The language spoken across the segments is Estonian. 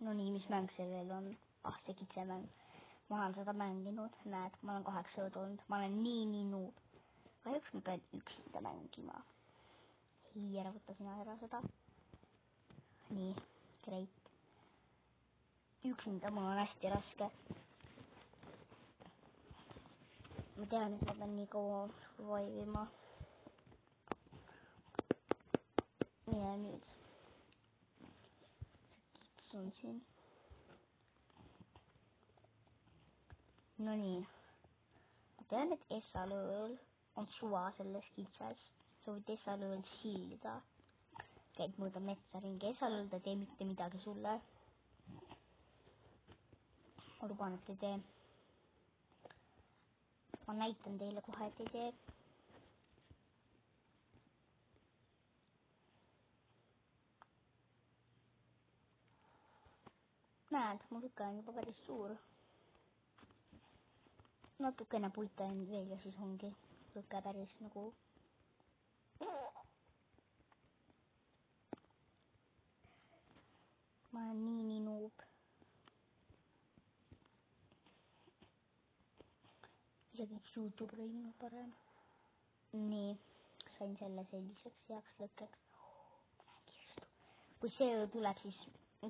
No nii, mis mäng see veel on? See kitsemäng. Ma olen seda mänginud, näed, ma olen 8 ööd olnud, ma olen nii nuub. Kahjuks ma pean üksinda mängima. Ära võtta sina ära seda. Nii, great. Üksinda mul on hästi raske. Ma tean, et ma pean nii kaua survivima. Ja nüüd. Kits on siin. No nii. Ma tean, et esalööl on suva selles kitsas. Sa võid esalööl sildida. Käid mõõda metsa ringi. Esalööl ta tee mitte midagi sulle. Ma luban, et ei tee. Ma näitan teile kohe, et ei tee. Näed, mu lüke on juba päris suur. Natukene puita on veel ja siis ongi lüke päris nagu. Ma olen nii nuub. Isegi YouTube lõinud parem. Nii, sain selle selliseks heaks lõkkeks. Kui see öö tuleb, siis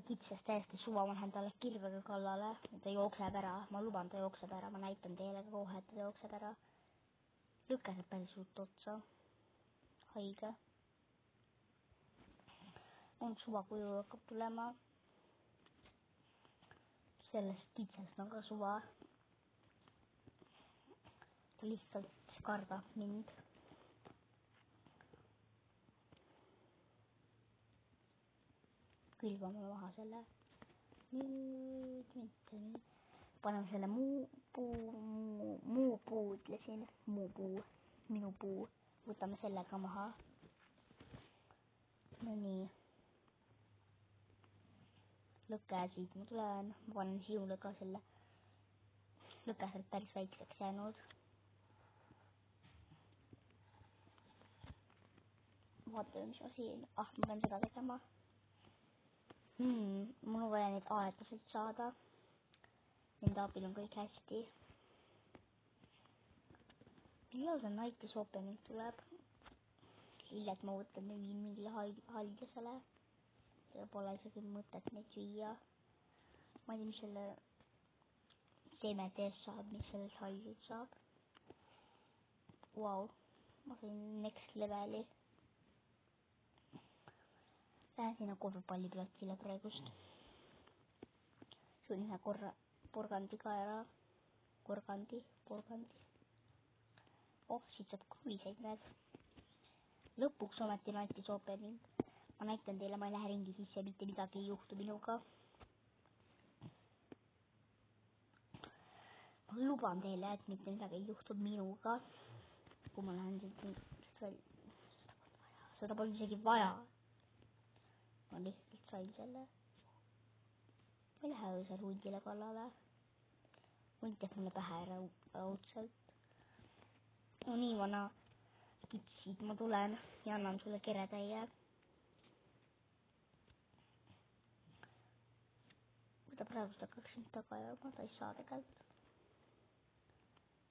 kitsast täiesti suva, ma lähen talle kirvega kallale. Ta jookseb ära, ma luban, ta jookseb ära, ma näitan teile kohe, et ta jookseb ära. Lükkaseb päris suurt otsa. Haige. On suva kuju hakkab tulema. Sellest kitsast on ka suva. Ta lihtsalt kardab mind. Külvame maha selle. Nüüd mitte nii. Paneme selle muu puu ütlesin. Muu puu. Minu puu. Võtame selle ka maha. No nii. Lõkke siit ma tulen. Ma panen sinule ka selle. Lõkke sealt päris väikseks jäänud. Vaatame, mis ma siin. Ma pean seda tegema. Mul on vaja neid aedasid saada. Nende abil on kõik hästi. Millal see Nightis Opening tuleb? Hiljem ma võtan neid mingile haiglasele. Seal pole isegi mõtet neid viia. Ma ei tea, mis selle seemedest saab, mis sellest haigid saab. Vau, ma sain next leveli. Lähen sinna korvpalliplatsile praegust. Suun ühe porgandi ka ära. Porgandi. Siit saab kruviseid näed. Lõpuks ometi Nightis Opening. Ma näitan teile, ma ei lähe ringi sisse, mitte midagi ei juhtu minuga. Ma luban teile, et mitte midagi ei juhtu minuga. Kui ma lähen siit välja. Seda pole isegi vaja. Ma lihtsalt sain selle. Ma ei lähe öösel hundile kallale. Hunt teeb mulle pähe raudselt. No nii vana kitsid ma tulen ja annan sulle keretäie. Kui ta praegust hakkaks nüüd taga jääma, ta ei saa tegelikult.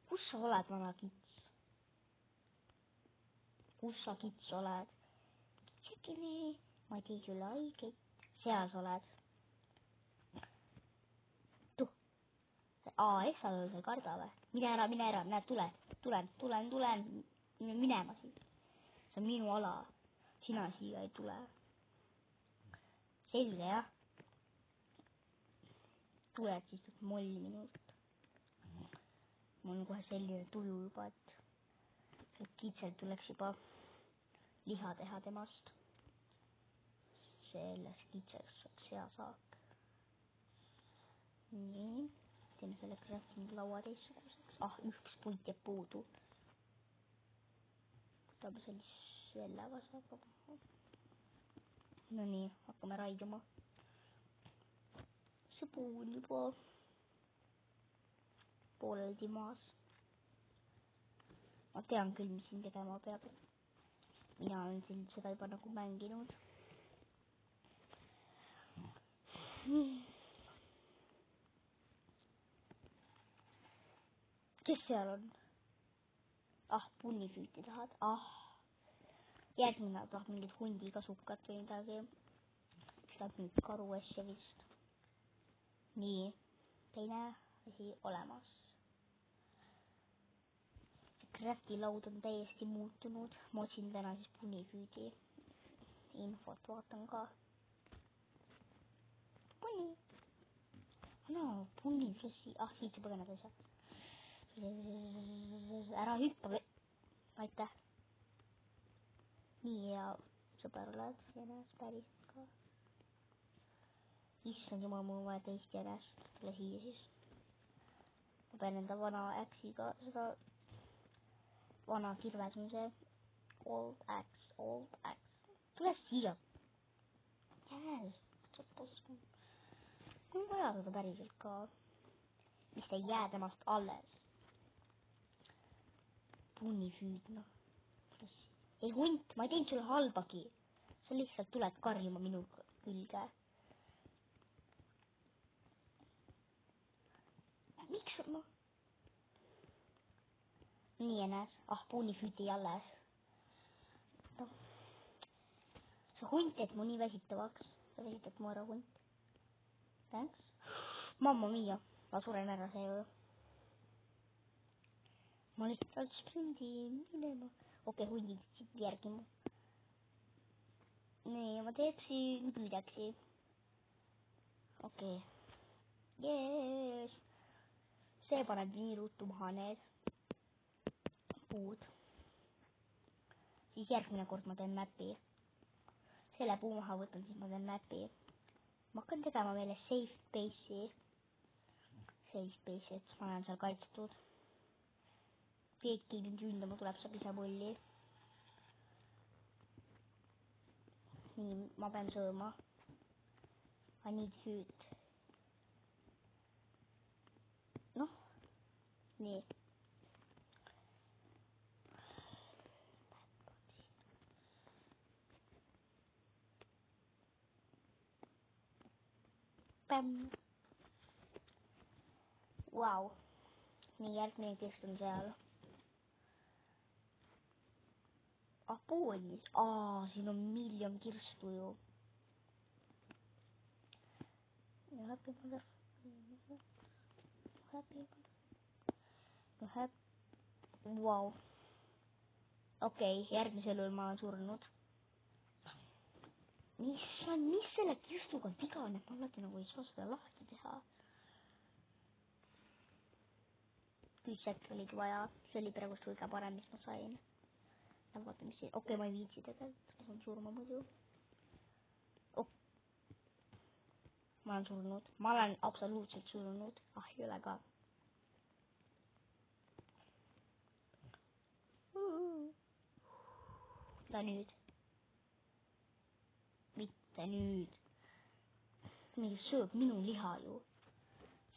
Kus sa oled, vana kits? Kus sa kits oled? Kitsikene. Ma ei tee sulle haigeid. Seal sa oled. Esal sa ei karda või? Mine ära. Näed, tulen. Minema siit. See on minu ala. Sina siia ei tule. Selge, jah? Tuled siis molli minult. Mul on kohe selline tuju juba, et kitsel tuleks juba liha teha temast. Selles kitseks saaks hea saak. Nii. Teeme selle crafting laua teistsuguseks. Üks puit jääb puudu. Võtame sellega saab. No nii, hakkame raiduma. See puu on juba pooleldi maas. Ma tean küll, mis siin tegema peab. Mina olen siin seda juba nagu mänginud. kes seal on? Punnifüüti tahad? Järgmine tahab mingit hundikasukat või midagi. Tahab mingit karu asja vist. Nii, teine asi olemas. See crafti laud on täiesti muutunud. Ma otsin täna siis punnifüüdi infot, vaatan ka. Punni. Punnifüüsi. Siit sa põgened asja. Ära hüppa või. Aitäh. Nii hea sõber oled ennast päriselt ka. Issand jumal, mul on vaja teist jänest. Tule siia siis. Ma pean enda vana äksiga seda vana kirves on see. Old axe. Tule siia. Yes. Mul on vaja seda päriselt ka. Mis ei jää temast alles. Punnifüüd, noh. Ei hunt, ma ei teinud sulle halbagi. Sa lihtsalt tuled karjuma minu külge. Miks ma? Nii ennäs. Punnifüüdi alles. No. See hunt teed mu nii väsitavaks. Sa väsitad mu ära, hunt. Thanks. Mamma mia. Ma suren ära seega. Ma lihtsalt sprindin minema. Okei, hundid siit järgima. Nii, ma teeksin püüdaksi. Okei. Jees. See paneb nii ruttu maha need puud. Siis järgmine kord ma teen mäpi. Selle puu maha võtan, siis ma teen mäpi. Ma hakkan tegema meile safe base'i. Et ma olen seal kaitstud. Keegi nüüd ründama tuleb, saab ise mulli. Nii, ma pean sööma. I need food. Noh, nii. Pämm. Vau. Nii, järgmine kirst on seal. Poolis. Siin on miljon kirstu ju. Vau. Okei, järgmisel ööl ma olen surnud. Mis selle kirstuga viga on, et ma alati nagu ei saa seda lahti teha. Küütset oligi vaja. See oli praegu kõige parem, mis ma sain. Vaata, mis siin. Okei, ma ei viitsi tegelikult. Ma saan surma muidu. Ma olen surnud. Ma olen absoluutselt surnud. Ei ole ka. Mida nüüd? Mitte nüüd. Mingi sööb minu liha ju.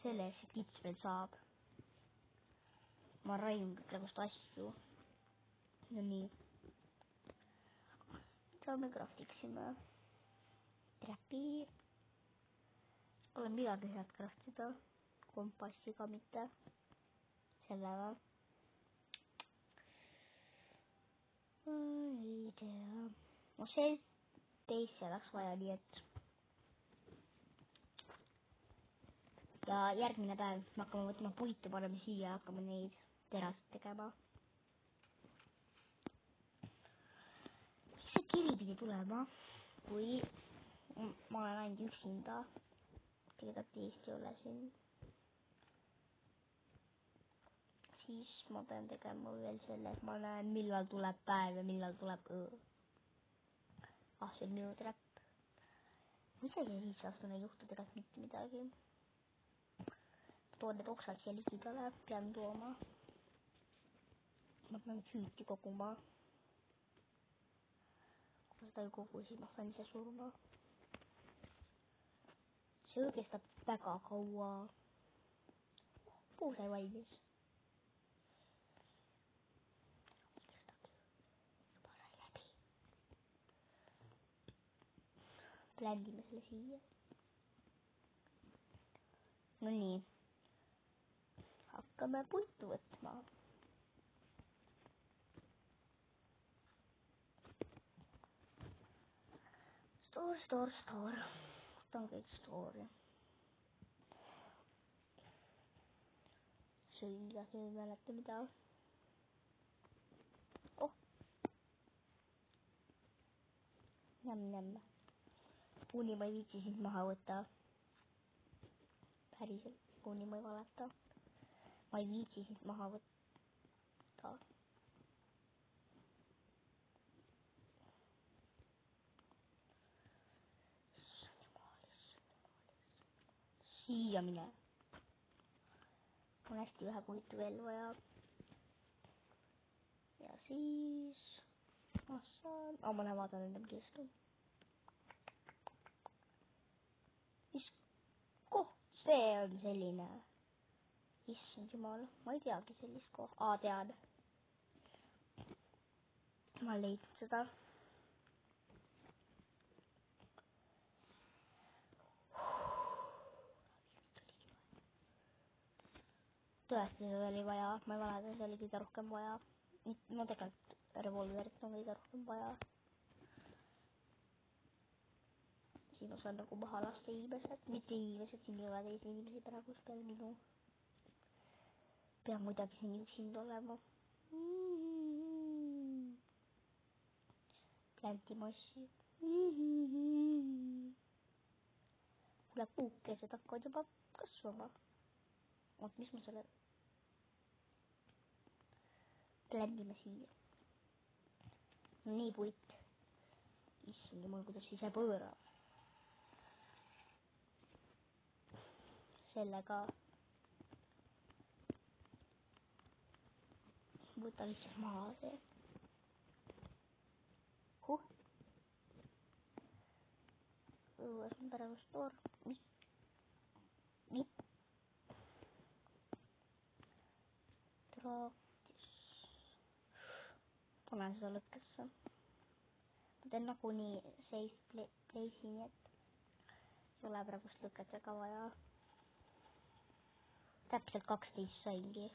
Selle eest see kits veel saab. Ma raiun kõigest asju. No nii. Mida me graftiksime? Trapi. Olen midagi head graftida. Kompassiga mitte. Sellega. Ei tea. No see teise läks vaja, nii et. Ja järgmine päev me hakkame võtma puitu, paneme siia ja hakkame neid terast tegema. Mis see kiri pidi tulema, kui ma olen ainult üksinda. Tegelikult Eesti ei ole siin. Siis ma pean tegema veel selle, et ma näen, millal tuleb päev ja millal tuleb öö. See on minu trap. Isegi siis vastu ei juhtu tegelikult mitte midagi. Toon need oksad siia ligidale, pean tooma. Ma pean süüti koguma. Kui seda ei kogu, siis ma saan ise surma. See kestab väga kaua. Puu sai valmis. Bländime selle siia. No nii. hakkame puitu võtma. Store. Võtan kõik store'i. Sõidagi ei mäleta mida. Oh. Nämm. Kuni ma ei viitsi sind maha võtta. Päriselt, kuni ma ei valeta. Ma ei viitsi sind maha võtta. Siia mine. On hästi vähe puitu veel vaja. Ja siis ma saan... ma lähen vaatan enda kirstu. See on selline. Issand jumal, ma ei teagi sellist kohta. Tean. Ma leidnud seda. Tõesti, seda oli vaja. Ma ei valeta, see oli kõige rohkem vaja. No tegelikult revolverit on kõige rohkem vaja. Siin ma saan nagu maha lasta inimesed. Mitte inimesed, siin ei ole teisi inimesi praegu peale minu. Pean muidugi siin üksinda olema. Plantimossi. Kuule, puukesed hakkavad juba kasvama. Oot, mis ma selle... Plantime siia. Nii puit. Issand jumal, kuidas ise põõra. Sellega võta lihtsalt maha see. Õues on praegu store. Nii. Traktis. Panen seda lõkkesse. Ma teen nagunii safe place'i, nii et ei ole praegust lõket väga vaja. Täpselt 12 saingi.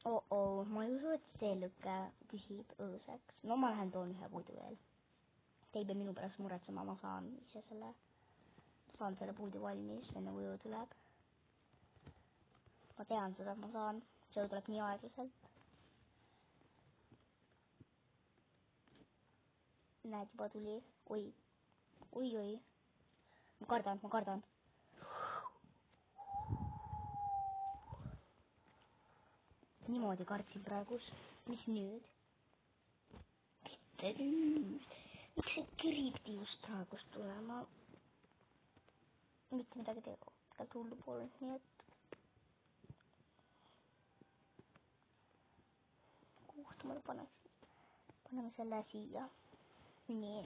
Ma ei usu, et see lõke püsib õõseks. No ma lähen toon ühe puidu veel. Te ei pea minu pärast muretsema, ma saan ise selle puidu valmis, enne kui öö tuleb. Ma tean seda, et ma saan. See tuleb nii aeglaselt. Näed, juba tuli. Oi. Ma kardan. Niimoodi kartsin praegus. Mis nüüd? Mitte nüüd. Miks see kiribdi just praegust tulema? Mitte midagi tegelikult hullu polnud, nii et... Kuht ma paneme selle siia. Nii.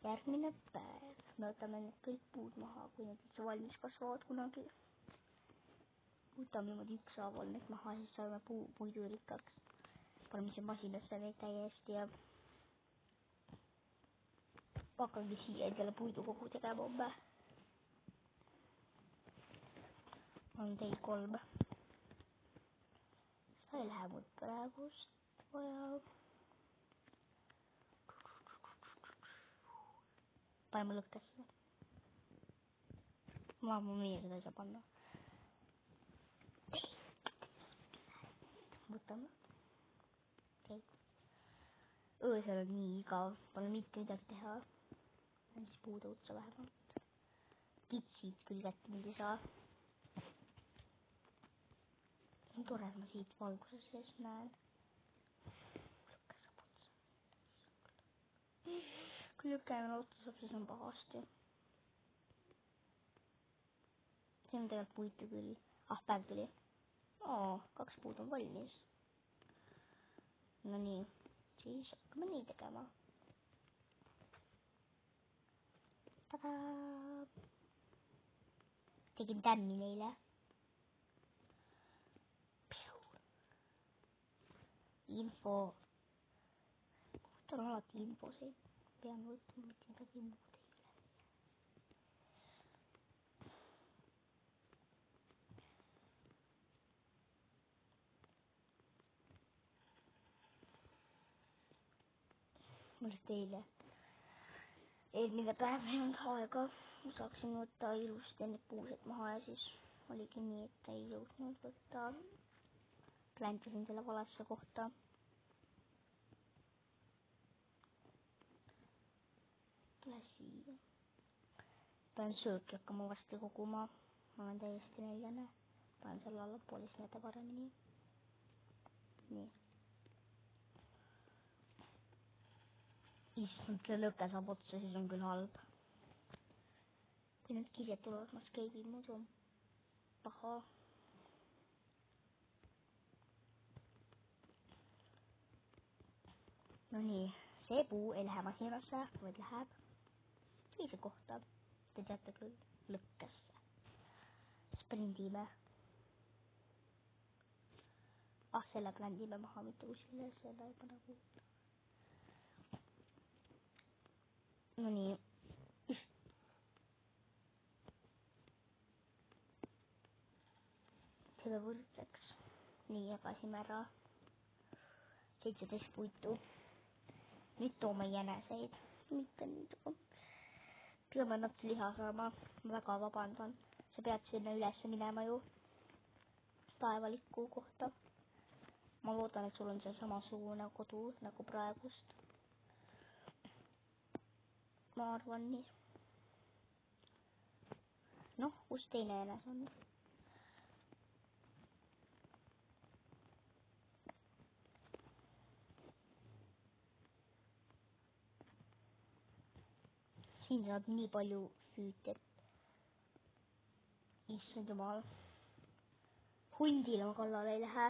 Järgmine päev. Me võtame need kõik puud maha, kui need üldse valmis kasvavad kunagi. Võtame niimoodi ükshaaval need maha, siis saame puidu rikkaks. Paneme siia masinasse neid täiesti ja hakkangi siia endale puidu kogu tegema homme. On teil 3. Seda ei lähe mul praegust vaja. Paneme lõkkesse. Ma meie seda ei saa panna. Võtame. Öösel on nii igav, pole mitte midagi teha. Siis puude otsa vähemalt. Kitsid küll kätte mind ei saa. On tore, et ma siit valguses sees näen. Kui lõkke on otsa saab, siis on pahasti. See on tegelikult puitu küll. Päev tuli. 2 puud on valmis. No nii, siis hakkame nii tegema. Tadaa! Tegin tämmi neile. Info. Võtan alati infosid. Pean võtma mitte midagi muud ei üle. mul oli eelmine päev ei olnud aega, ma saaksin võtta ilusti need puused maha ja siis oligi nii, et ei jõudnud võtta. Plantisin selle valesse kohta. Tule siia. Pean sööki hakkama varsti koguma. Ma olen täiesti näljane. Panen selle allapoole, siis näete paremini. Nii. Issand, see lõpe saab otsa, siis on küll halb. Kui need kirjad tulevad, ma skeibin, muidu on paha. No nii, see puu ei lähe masinasse, vaid läheb teise kohta. Te teate küll, lõkkesse. Sprindime. Selle bländime maha, mitte kuskile, selle ei pane kuulda. No nii. Seda võrdseks. Nii, jagasime ära 17 puitu. Nüüd toome jäneseid. Mitte nüüd. Peame nad liha saama. Ma väga vabandan. Sa pead sinna üles minema ju. Päevaliku kohta. Ma loodan, et sul on see samasugune kodu nagu praegust. Ma arvan nii. Noh, kus teine jänes on? Siin saab nii palju füüt, et issand jumal. Hundile ma kallale ei lähe.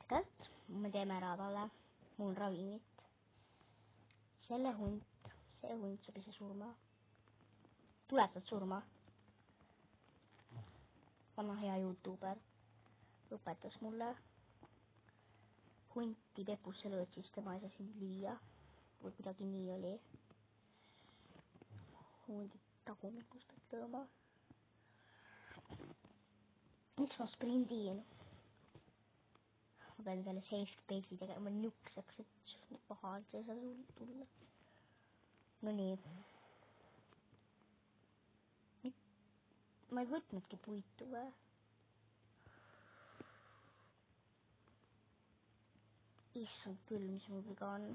Tegelikult me teeme ära talle. Mul on ravimit. See hund saab ise surma. Tuletad surma. Vana hea YouTuber õpetas mulle. Hunti pepusse lööd, siis tema ei saa sind lüüa. Või kuidagi nii oli. Hundi tagumikust pead lööma. Miks ma sprindin? Ma pean talle safe space'i tegema nükseks, et pahalt ei saa sul tulla. No nii. Ma ei võtnudki puitu või? Issand küll, mis mul viga on.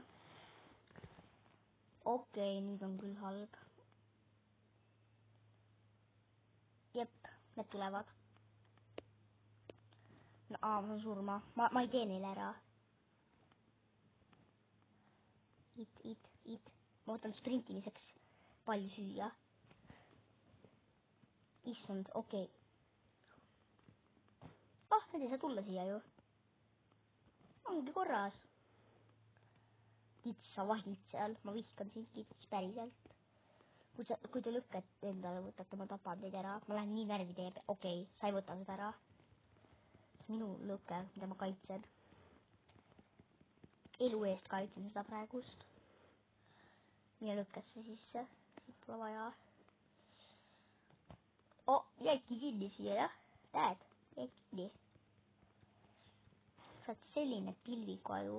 Okei, nüüd on küll halb. Jep, need tulevad. No, ma saan surma. Ma ei tee neile ära. It. Ma võtan sprintimiseks palju süüa. Issand, okei. Need ei saa tulla siia ju. Ongi korras. Kits, sa vahid seal. Ma vihkan sind, kits, päriselt. Kui te lükkad endale, võtate, ma tapan teid ära. Ma lähen nii närvi teeb. Okei, sa ei võta seda ära. See minu lõke, mida ma kaitsen. Elu eest kaitsen seda praegust. Mine lõkkesse sisse. Siit pole vaja. Jäidki kinni siia, jah? Näed? Jäid kinni. Sa oled selline pilvikaju.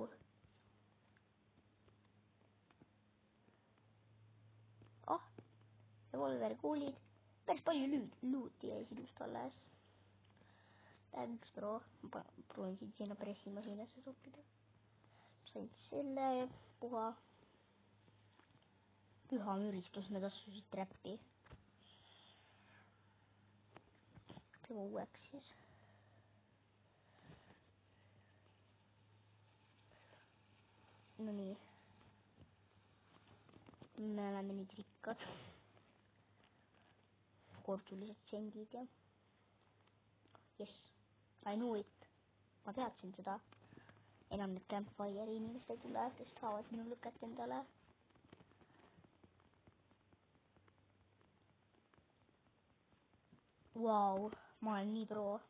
Revolverkuulid. Päris palju luuti jäi sinust alles. Thanks, bro. Ma proovin siin sinna pressimasinasse soppida. Sain selle puha. Püha müristus, need asusid trappi. Teeme uueks siis. No nii. Me oleme nüüd rikkad. Kordulised sendid ja. Yes, I knew it. Ma teadsin seda. Enam need campfire'i inimesed ei tule, kes saavad minu lüket endale. Vau, ma olen nii pro.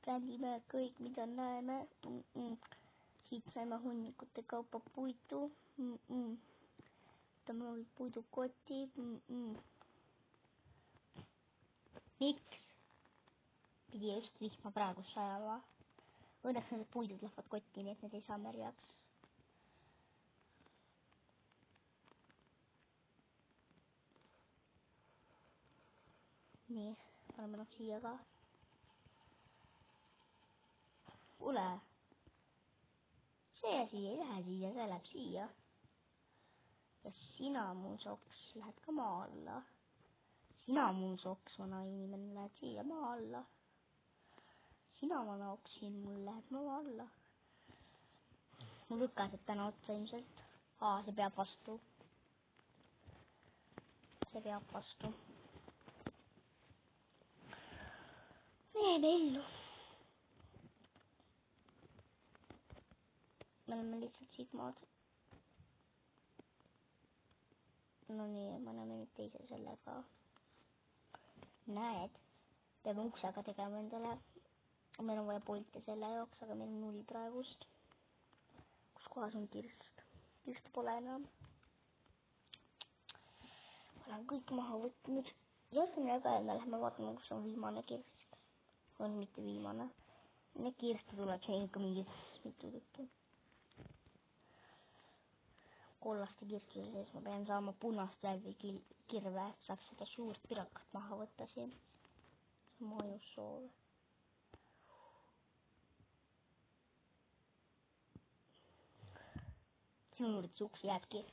Brändime kõik, mida näeme. Siit saime hunnikute kaupa puitu. Võtame kõik puidukoti. Miks? Pidi just vihma praegu sajama. Õnneks need puidud lähevad kotti, nii et need ei saa märjaks. nii, paneme noh siia ka. kuule, see asi ei lähe siia, see läheb siia. ja sina, mu soks, lähed ka maa alla. sina, mu soks, vana inimene, lähed siia maa alla. sina, vana oksin, mul lähed maa alla. mul lükased täna otsa ilmselt. See peab vastu. see peab vastu. Jääme ellu. me oleme lihtsalt siit maad. no nii, paneme nüüd teise sellega. näed, peame uksega tegema endale. meil on vaja polte selle jaoks, aga meil on 0 praegust. kus kohas on kirst? kirst pole enam. olen kõik maha võtnud. järgmine päev me läheme vaatama, kus on viimane kirst. on mitte viimane. Need kirste tuleks ikka mingi mitu tükki. kollaste kirstude sees ma pean saama punast värvi kirve, et saaks seda suurt pirakat maha võtta siin. see on mu ainus soov. sinu juurde suks jääbki.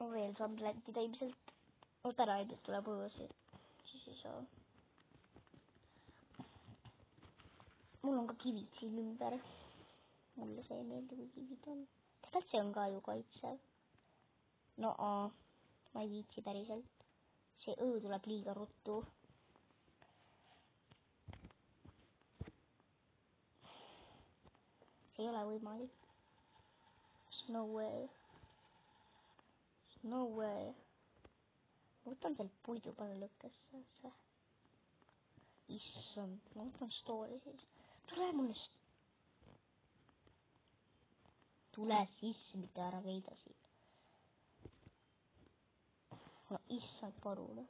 ma veel saan läntida ilmselt. täna ilmselt tuleb õõsi. siis ei saa. mul on ka kivid siin ümber. mulle see ei meeldi, kui kivid on. tegelikult see on ka ju kaitsev. ma ei viitsi päriselt. see öö tuleb liiga ruttu. see ei ole võimalik. No way. No way. ma võtan sealt puidu palju lükkesse. issand, ma võtan stoori siis. tule mulle. tule sisse, mitte ära veida siit. no issand parune.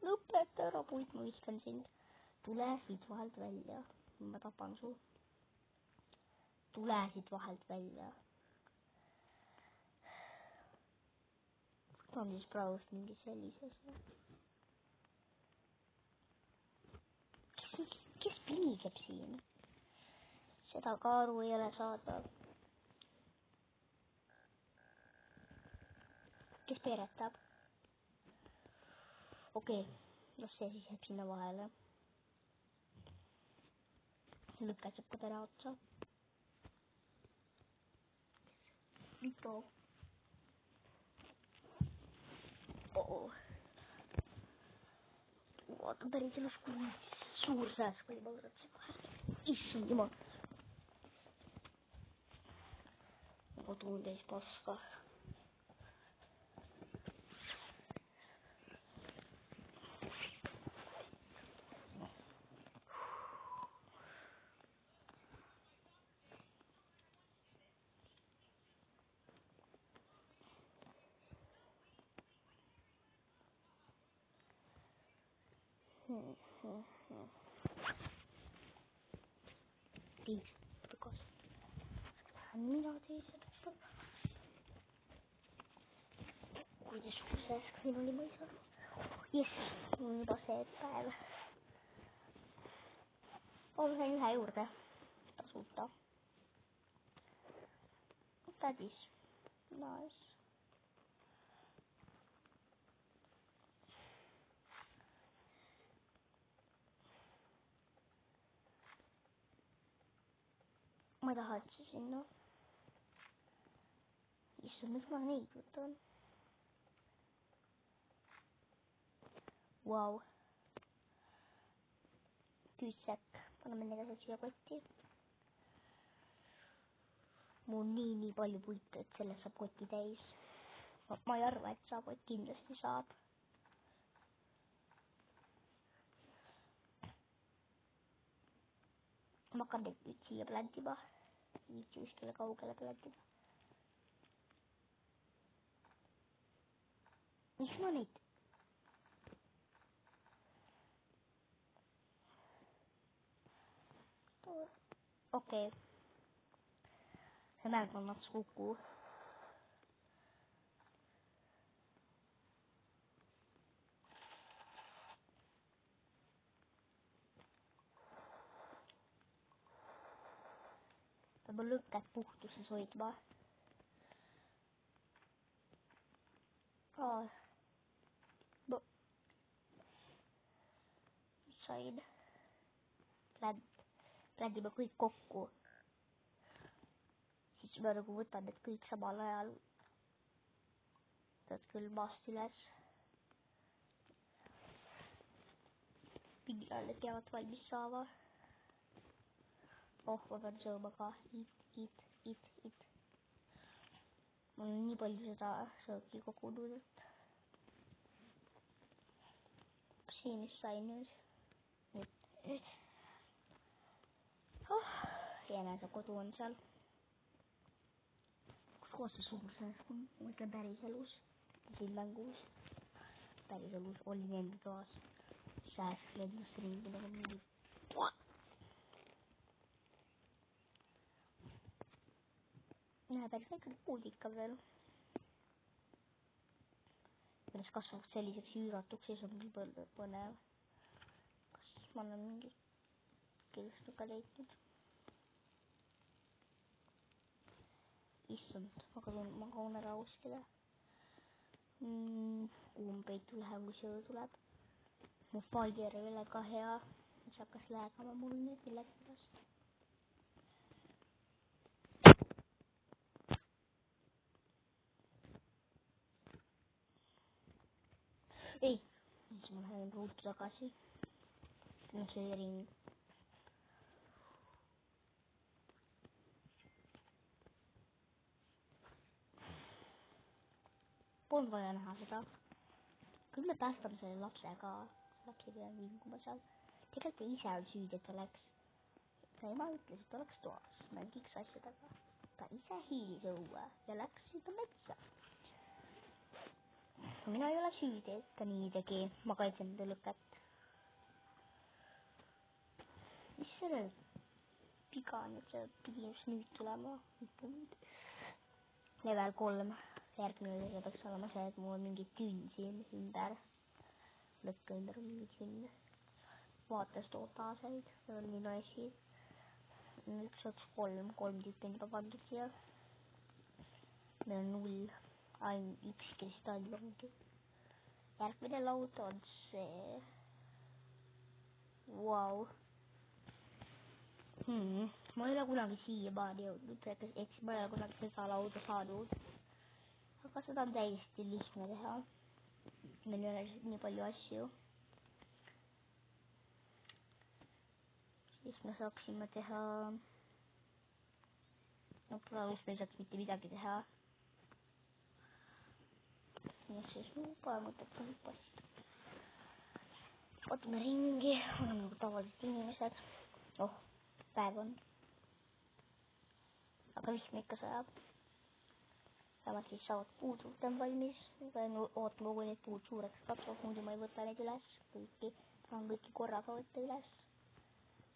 lõpeta ära puit, ma viskan sind. tule siit vahelt välja. ma tapan su. tule siit vahelt välja. võtan siis praegust mingi sellises. kes piigeb siin? seda ka aru ei ole saada. kes peeretab? okei, las see siis jääb sinna vahele. lükkaseb ka pere otsa. Vito. vaata päris elus, kui suur sääsk oli põõratakse vahel. issand jumal. ma tuun teist paska. Because mina teised kuidas suur sääsk siin oli, ma ei saa aru. Jess, mul on juba see päev. ma sain 1 juurde tasuta. That is nice. ma ei taha üldse sinna. issand, miks ma neid võtan? Vau. küütsäkk, paneme need asjad siia kotti. mul on nii palju puitu, et sellest saab koti täis. ma ei arva, et saab, vaid kindlasti saab. ma hakkan neid nüüd siia plantima. viitsi kuskile kaugele plantida. miks ma neid? okei. see mäng on natuke kuku. Peab lükket puhtuses hoidma. Sain. Pländime kõik kokku. Siis ma nagu võtan need kõik samal ajal. Tõed külmast üles. Millal need peavad valmis saama. Ma pean sööma ka. Eat. Mul on nii palju seda sööki kogunud, et siin mis sain nüüd. Jäänäse kodu on seal. Kus kohas see suur see, kui ma mõtlen päris elus. Siin mängus. Päris elus olin enda toas. Sääsk lendus ringi nagu mingi. Päris väike puud ikka veel. Kuidas kasvavad selliseks üüratuks, siis on küll põnev. Kas ma olen mingi kirjustuga leidnud? Issand, ma kaun ära kuskile. Kuhu ma peitu lähen, kui söö tuleb. Mu Spider ei ole ka hea. Mis hakkas läägama mul nüüd millegipärast. Ei, siis ma lähen ruutu tagasi. Nüüd see ring. Polnud vaja näha seda. Küll me päästame selle lapse ka. Laps ei pea vinguma seal. Tegelikult ta ise on süüdi, et ta läks. Ta ema ütles, et ta läks toas. Mängiks asjadega. Ta ise hiilis õue ja läks sinna metsa. Mina ei ole süüdi, et ta nii tegi. Ma kaitsen enda lüket. Mis sellel piga nüüd, see pidi just nüüd tulema. Level 3. Järgmine peaks olema see, et mul on mingi künn siin ümber. Lõkke ümber on mingi künn. Vaates tootaseid. See on minu asi. 1-3 tüüpi on juba pandud siia. Meil on 0. Ainult 1 kristall ongi. Järgmine laud on see. Vau. Ma ei ole kunagi siiamaani jõudnud, eks ma ei ole kunagi seda lauda saanud. Aga seda on täiesti lihtne teha. Meil ei ole nii palju asju. Siis me saaksime teha. No praegu me ei saaks mitte midagi teha. Nii siis paneme võtta hüppast. Ootame ringi, oleme nagu tavalised inimesed. Päev on. Aga lihtne ikka sajab. Vähemalt siis saavad puud rutem valmis. Ootame kogu need puud suureks kasvab, muidu ma ei võta neid üles. Saan kõiki korraga võtta üles.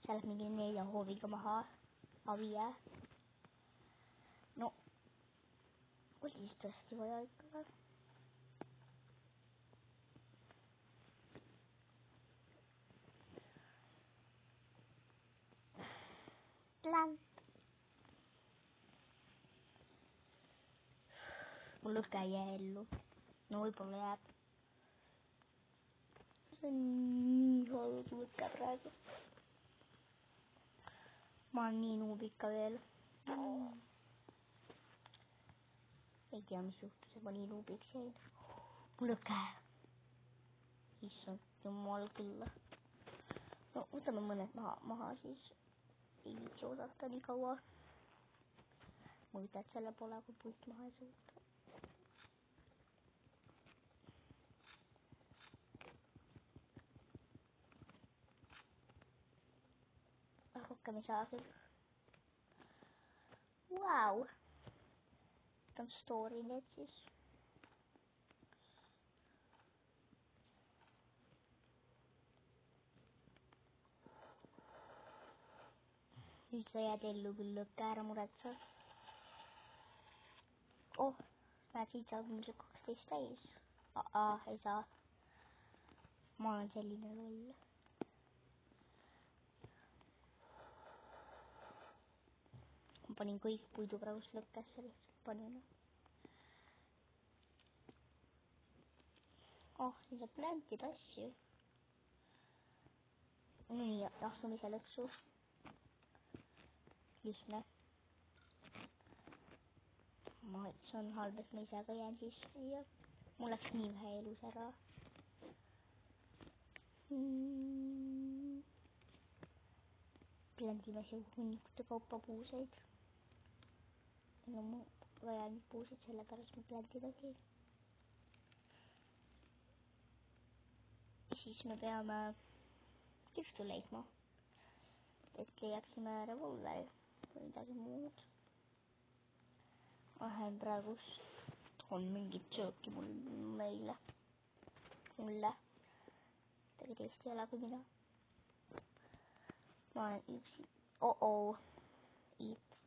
Seal läheb mingi 4 hooviga maha. A5. No. Oli siis tõesti vaja ikka ka. Plant. Mul lõhke ei jää ellu. No võib-olla jääb. See on nii halb lõhke praegu. Ma olen nii nuub ikka veel. Ei tea, mis juhtus, et ma nii nuubiks jäin. Mul lõhke. Issand, jumal küll. No võtame mõned maha siis. Ei viitsi oodata nii kaua. Muide, et selle pole, kui puit maha ei suuta. Rohkem ei saa küll. Vau! On story need siis. Nüüd sa jääd ellu küll lõkke ära muretsa. Näed, siit saab mul 12 täis. Ei saa. Ma olen selline loll. ma panin kõik puidu praegu lõkkesse lihtsalt panin. Siin saab plantida asju. Nii, asumise lõksu. Lihtne. See on halb, et ma ise ka jään siis siia. Mul läks nii vähe elus ära. Plantime siia hunnikute kaupa puuseid. No mu vaja nüüd puuseid, sellepärast ma plantidagi. Siis me peame kirstu leidma, et leiaksime revolveri või midagi muud. Lähen praegust on mingit sööki mulle. Midagi teist ei ole kui mina. Ma olen üksi.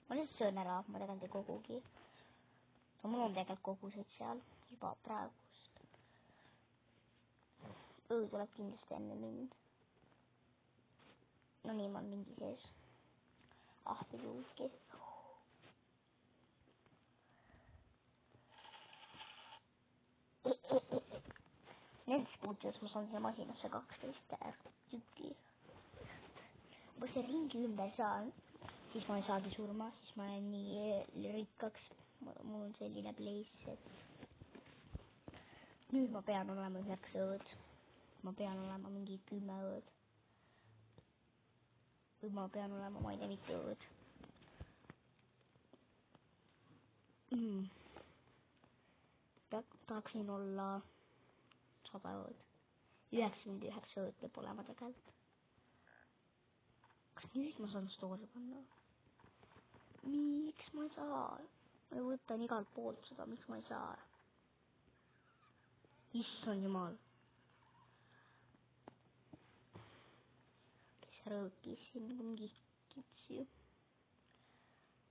Ma lihtsalt söön ära, ma tegelikult ei kogugi. No mul on tegelikult kogused seal juba praegust. Õu tuleb kindlasti enne mind. No nii, ma olen mingi sees. Ahviluuki. Nendest puutudest ma saan selle masinasse 12 tükki. Kui see ringi ümber saan, siis ma ei saagi surma, siis ma olen nii rikkaks. Mul on selline place, et nüüd ma pean olema 9 õõd. Ma pean olema mingi 10 õõd. Või ma pean olema, ma ei tea, mitu õõd. Tahaksin olla 100 õõd. 99 õõd peab olema tegelikult. Kas nüüd ma saan story panna? Miks ma ei saa? Ma võtan igalt poolt seda, miks ma ei saa? Issand jumal. Kes rõõkis siin mingi kitsi.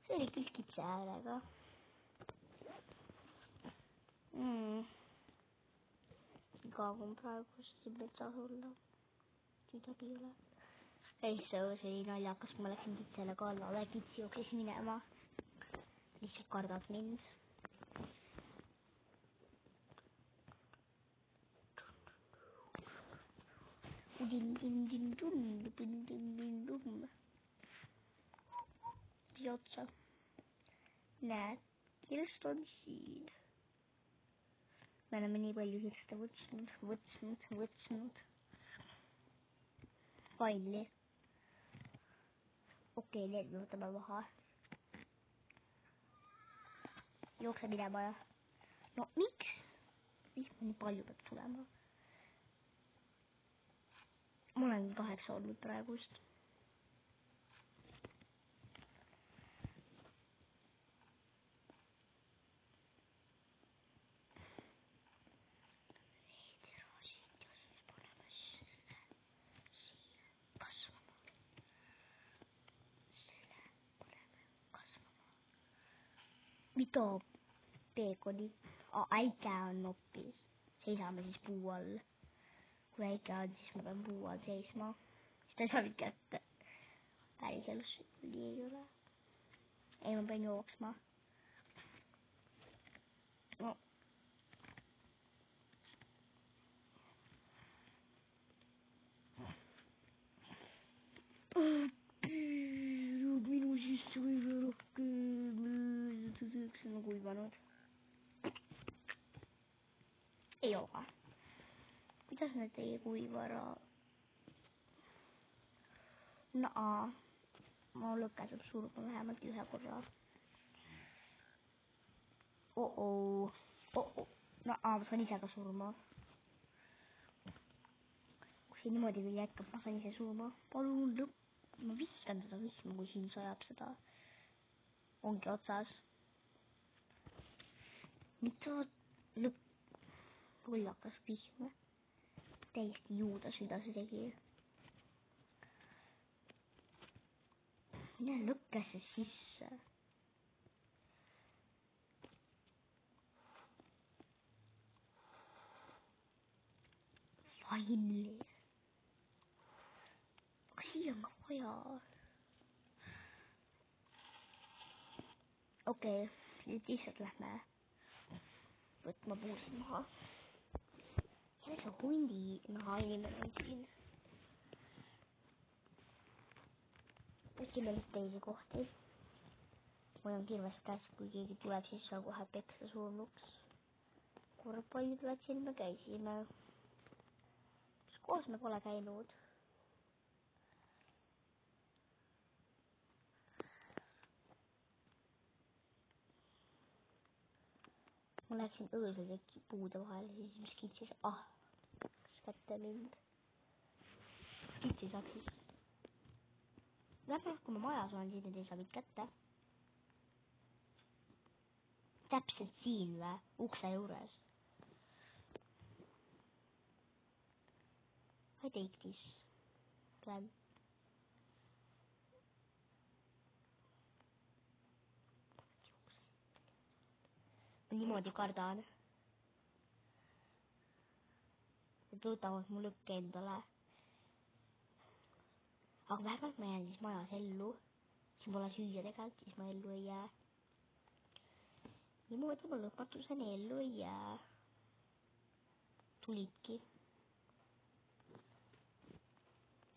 See oli küll kitsi häälega. Igav on praegu siin metsas olla. Midagi ei ole. See oli naljakas, ma läksin kitsele kallale, kitsi jooksis minema. Lihtsalt kardab mind. Pidi otsa. Näed, kirst on siin. Me oleme nii palju kirste võtsnud. Finally. Okei, need me võtame maha. Jookse minema ja. No miks? Miks ma nii palju peab tulema? Ma olen 8 olnud praegust. Mida peekoni? Äike on hoopis. Seisame siis puu all. Kui äike on, siis ma pean puu all seisma. Siis ta saab kätte. Päriselus nii ei ole. Ei, ma pean jooksma. No. Minu sisse kõige rohkem. See on kuivanud. Ei ole. Kuidas need ei kuiva ära? Ma lõkke saab surma vähemalt ühe korra. Ma saan ise ka surma. Kui see niimoodi küll jätkab, ma saan ise surma. Palun lõpp. Ma vihkan seda vihma, kui siin sajab seda. Ongi otsas. Mida lõpp? Rullakas vihma. Täiesti juudas, mida see tegi. Mine lõkkesse sisse. Finally. Aga siia on ka vaja. okei, nüüd lihtsalt lähme võtma puusid maha. jälle see hundi naha inimene on siin. äkki meil teisi kohti. mul on kirves käes, kui keegi tuleb, siis saan kohe peksa surnuks. korvpalliplatsil me käisime. kus kohas me pole käinud? ma läksin õõsal puude vahele, siis mis kitsis, kas kätte mind. kitsi saaks siis. Lähme, kui ma majas olen, siis need ei saa mind kätte. täpselt siin või? Ukse juures. I take this. Lähen. ma niimoodi kardan. Nad võtavad mu lükke endale. aga vähemalt ma jään siis majas ellu. siin pole süüa tegelikult, siis ma ellu ei jää. niimoodi ma lõpetuseni ellu ei jää. tulidki.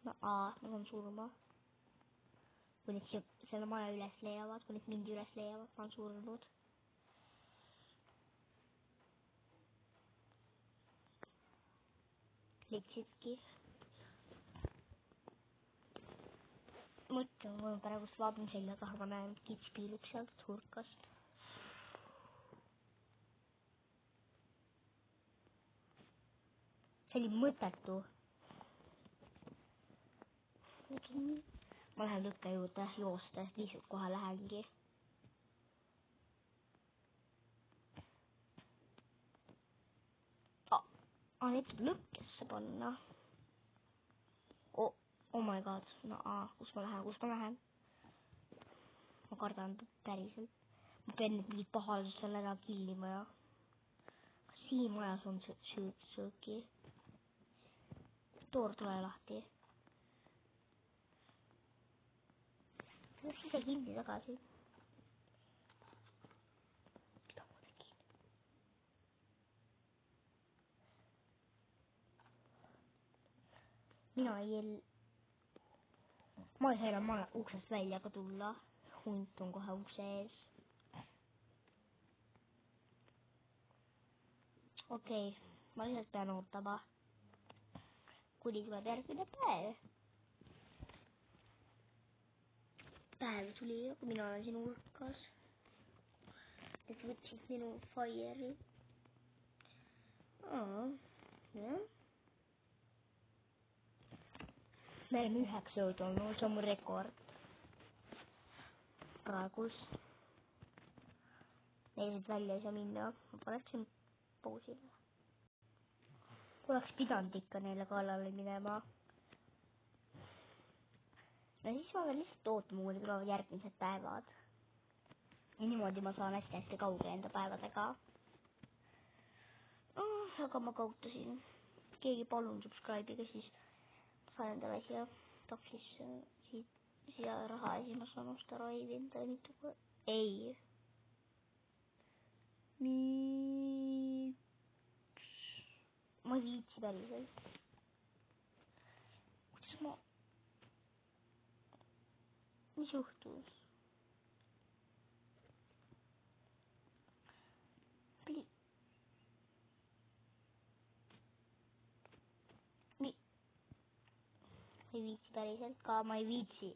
no ma saan surma. kui nüüd selle maja üles leiavad, kui nüüd mind üles leiavad, ma olen surnud. leidsidki. mõtlen, ma praegu vaatan selja taha, ma näen, et kits piilub sealt hulkast. see oli mõttetu. ma lähen lükke juurde joostes, lihtsalt kohe lähengi. nüüd saab lõkkesse panna. Oh my god, kus ma lähen? ma kardan päriselt. ma pean nüüd mingit pahalust seal ära killima ja. kas siin majas on sööki? Toor, tule lahti. Läks ise kinni tagasi. mida ma tegin? ma ei saa enam uksest välja ka tulla. hunt on kohe ukse ees. okei, ma lihtsalt pean ootama, kuni tuleb järgmine päev. päev tuli, kui mina olen sinu hulkas. Need võtsid minu fire'i. jah. me oleme 9 ööd olnud, see on mu rekord. praegus. Neil välja ei saa minna, ma paneksin pausile. oleks pidanud ikka neile kallale minema. no siis ma pean lihtsalt ootama, kuni tulevad järgmised päevad. ja niimoodi ma saan hästi kaugele enda päevadega. aga ma kaotasin. keegi palun subscribe'iga, siis saan endale siia taksisse siia raha ja siis ma saan osta raivi endale mitu korda. ei. ma ei viitsi päriselt. mis juhtus? ma ei viitsi päriselt ka, ma ei viitsi.